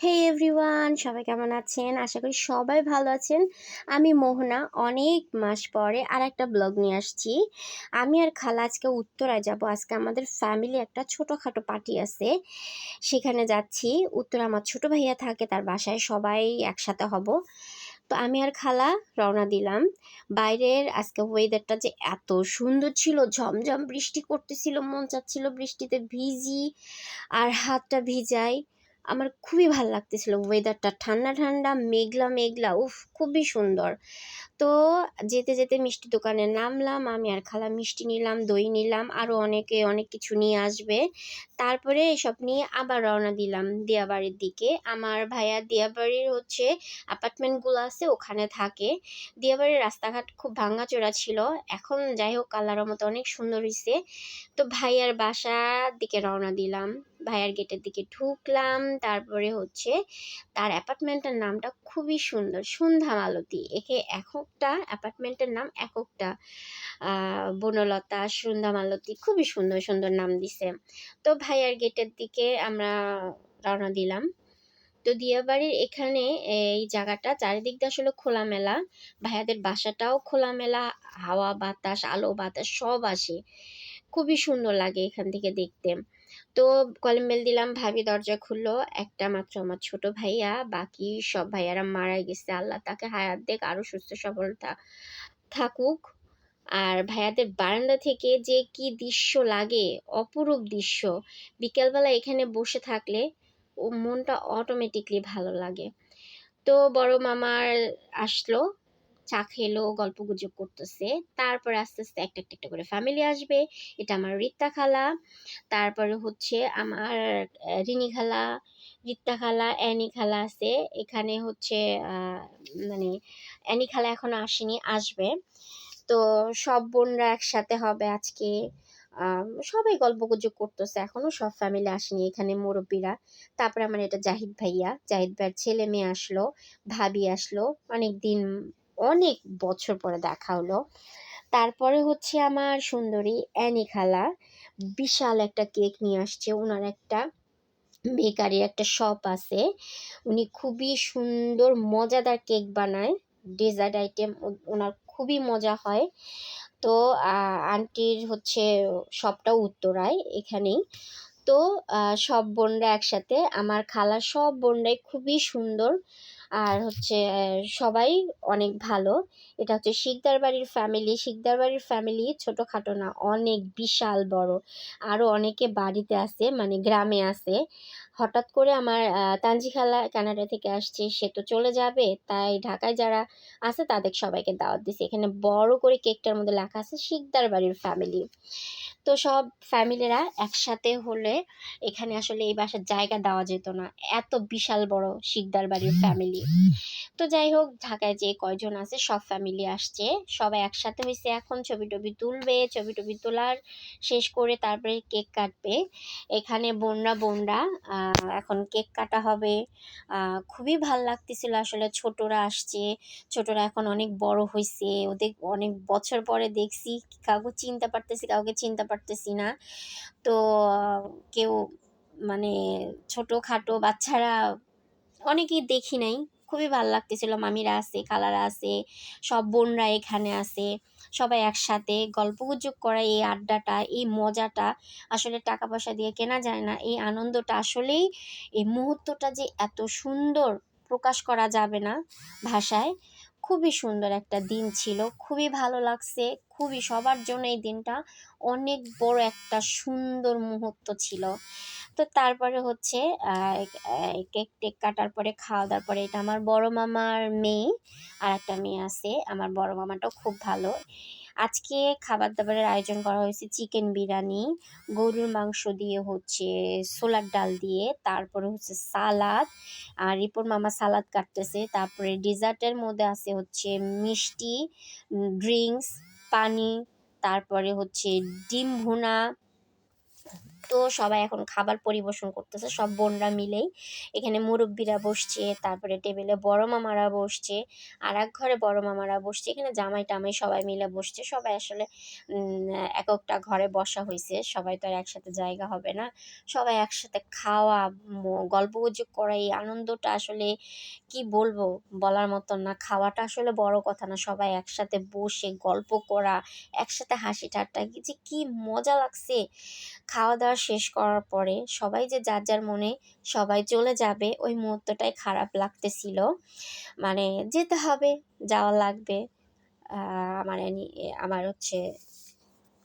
হে everyone, সবাই কেমন আছেন? আশা করি সবাই ভালো আছেন। আমি মোহনা অনেক মাস পরে আর একটা ব্লগ নিয়ে আসছি। আমি আর খালা আজকে উত্তরায় যাব। আজকে আমাদের ফ্যামিলি একটা ছোটোখাটো পার্টি আছে, সেখানে যাচ্ছি। উত্তরা আমার ছোট ভাইয়া থাকে, তার বাসায় সবাই একসাথে হব। তো আমি আর খালা রওনা দিলাম। বাইরের আজকে ওয়েদারটা যে এত সুন্দর ছিল, ঝমঝম বৃষ্টি করতেছিল, মন চাচ্ছিল বৃষ্টিতে ভিজি আর হাতটা ভিজাই। আমার খুবই ভাল লাগতেছিল ওয়েদারটা, ঠান্ডা ঠান্ডা, মেঘলা মেঘলা, উফ খুবই সুন্দর। তো যেতে যেতে মিষ্টি দোকানে নামলাম, আমি আর খালা মিষ্টি নিলাম, দই নিলাম, আরও অনেকে অনেক কিছু নিয়ে আসবে। তারপরে এসব নিয়ে আবার রওনা দিলাম দিয়াবাড়ির দিকে। আমার ভাইয়া দিয়াবাড়ির অ্যাপার্টমেন্টগুলো আছে, ওখানে থাকে। দিয়াবাড়ির রাস্তাঘাট খুব ভাঙাচোরা ছিল, এখন যাই হোক আল্লাহর মতো অনেক সুন্দর হয়েছে। তো ভাইয়ার বাসার দিকে রওনা দিলাম, ভাইয়ার গেটের দিকে ঢুকলাম। তারপরে তার অ্যাপার্টমেন্টের নামটা খুবই সুন্দর, সন্ধ্যা মালতী। এককটা অ্যাপার্টমেন্টের নাম এককটা, বনলতা, সন্ধ্যা মালতী, খুবই সুন্দর সুন্দর নাম দিছে। তো ভাইয়ার গেটের দিকে আমরা রওনা দিলাম। তো দিয়াবাড়ির এখানে এই জায়গাটা চারিদিক দিয়ে আসলে খোলামেলা, ভাইয়াদের বাসাটাও খোলামেলা, হাওয়া বাতাস, আলো বাতাস সব আসে, খুবই সুন্দর লাগে এখান থেকে দেখতে। তো কলিং বেল দিলাম, ভাবি দরজা খুললো। একটা মাত্র আমার ছোট ভাইয়া, বাকি সব ভাইয়ারা মারা গেছে, আল্লাহ তাকে হায়াত দেখ, আরো সুস্থ সবল থাকুক। আর ভাইয়াদের বারান্দা থেকে যে কি দৃশ্য লাগে, অপরূপ দৃশ্য। বিকেলবেলা এখানে বসে থাকলে ও মনটা অটোমেটিকলি ভালো লাগে। তো বড় মামার আসলো, চা খেলো, গল্প গুজব করতেছে। তারপরে আস্তে আস্তে একটা একটা একটা করে ফ্যামিলি আসবে। এটা আমার রিত্তা খালা, তারপরে আমার রিনি খালা, রিত্তা খালা, অ্যানি খালা আছে এখানে। মানে অ্যানি খালা এখনো আসেনি, আসবে। তো সব বোনরা একসাথে হবে আজকে। সবাই গল্পগুজব করতেছে, এখনো সব ফ্যামিলি আসেনি এখানে, মুরব্বীরা। তারপরে আমার এটা জাহিদ ভাইয়া, জাহিদ ভাইয়ের ছেলে মেয়ে আসলো, ভাবি আসলো, অনেক বছর পরে দেখা হলো। তারপরে আমার সুন্দরী অ্যানি খালা বিশাল একটা কেক নিয়ে আসছে। ওনার একটা বেকারির একটা শপ আছে, উনি খুবই সুন্দর মজাদার কেক বানায়, ডেজার্ট আইটেম ওনার খুবই মজা হয়। তো আন্টির সবটা উত্তরায় এখানেই। তো সব বোনরা একসাথে, আমার খালার সব বোনরাই খুবই সুন্দর। আর সবাই অনেক ভালো। এটা শিকদার বাড়ির ফ্যামিলি। শিকদার বাড়ির ফ্যামিলি ছোটোখাটো না, অনেক বিশাল বড়। আরও অনেকে বাড়িতে আছে, মানে গ্রামে আছে। হঠাৎ করে আমার তানজি খালা কানাডা থেকে আসছে, সে তো চলে যাবে, তাই ঢাকায় যারা আছে তাদের সবাইকে দাওয়াত দিছে। এখানে বড় করে কেকটার মধ্যে লেখা আছে শিকদার বাড়ির ফ্যামিলি। তো সব ফ্যামিলিরা একসাথে হলে এখানে আসলে এই বাসার জায়গা দেওয়া যেত না, এত বিশাল বড় শিকদার বাড়ির ফ্যামিলি। তো যাই হোক, ঢাকায় যে কয়জন আছে সব ফ্যামিলি আসছে, সবাই একসাথে হয়েছে। এখন ছবি টবি তুলবে, ছবি টবি তোলার শেষ করে তারপরে কেক কাটবে। এখানে বোনরা এখন কেক কাটা হবে। খুবই ভাল লাগতেছিল আসলে, ছোটরা আসছে, ছোটরা এখন অনেক বড় হয়েছে, ওদের অনেক বছর পরে দেখছি। কাউকে চিনতে পারতেছি, কাউকে চিনতে পারতেছি না। তো কেউ মানে ছোটোখাটো বাচ্চারা অনেকেই দেখি নাই, খুবই ভালো লাগতেছিল। মামিরা আছে, খালারা আছে, সব বোনরা এখানে আছে, সবাই একসাথে গল্পগুজব করা, এই আড্ডাটা, এই মজাটা আসলে টাকা পয়সা দিয়ে কেনা যায় না। এই আনন্দটা আসলেই, এই মুহূর্তটা যে এত সুন্দর, প্রকাশ করা যাবে না ভাষায়। খুবই সুন্দর একটা দিন ছিল, খুবই ভালো লাগছে, খুবই সবার জন্য এই দিনটা অনেক বড় একটা সুন্দর মুহূর্ত ছিল। তো তারপরে কেক টেক কাটার পরে, খাওয়া দাওয়ার পরে, এটা আমার বড় মামার মেয়ে, আর একটা মেয়ে আছে। আমার বড় মামাটাও খুব ভালো। আজকে খাবার দাবারের আয়োজন করা হয়েছে চিকেন বিরিয়ানি, গরুর মাংস দিয়ে, ছোলার ডাল দিয়ে, তারপরে সালাদ। আর রিপোর মামা সালাদ কাটতেছে। তারপরে ডিজার্টের মধ্যে আছে মিষ্টি, ড্রিঙ্কস, পানি, তারপরে ডিম ভুনা, তো সবাই এখন খাবার পরিবেশন করতেছে সব বোনরা মিলেই। এখানে মুরব্বিরা বসছে, তারপরে টেবিলে বড় মামারা বসছে, আর এক ঘরে বড় মামারা বসছে, এখানে জামাই টামাই সবাই মিলে বসছে। সবাই আসলে একেকটা ঘরে বসা হয়েছে, সবাই তো আর একসাথে জায়গা হবে না। সবাই একসাথে খাওয়া, গল্পগুজব করা, এই আনন্দটা আসলে কি বলবো, বলার মতন না। খাওয়াটা আসলে বড় কথা না, সবাই একসাথে বসে গল্প করা, একসাথে হাসি ঠাট্টা, কি যে কি মজা লাগছে। খাওয়া দাওয়া শেষ করার পরে সবাই যে যার যার মনে সবাই চলে যাবে, ওই মুহূর্তটাই খারাপ লাগতেছিল। মানে যেতে হবে, যাওয়া লাগবে। মানে আমার হচ্ছে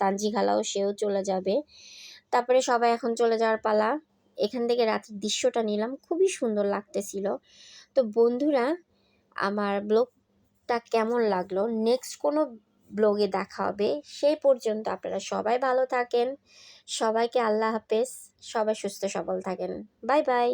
তানজি খালাও, সেও চলে যাবে। তারপরে সবাই এখন চলে যাওয়ার পালা। এখান থেকে রাতের দৃশ্যটা নিলাম, খুবই সুন্দর লাগতেছিল। তো বন্ধুরা, আমার ব্লগটা কেমন লাগলো, নেক্সট কোনো ব্লগে দেখা হবে। সেই পর্যন্ত আপনারা সবাই ভালো থাকেন। সবাইকে আল্লাহ হাফেজ। সবাই সুস্থ সবল থাকেন। Bye bye.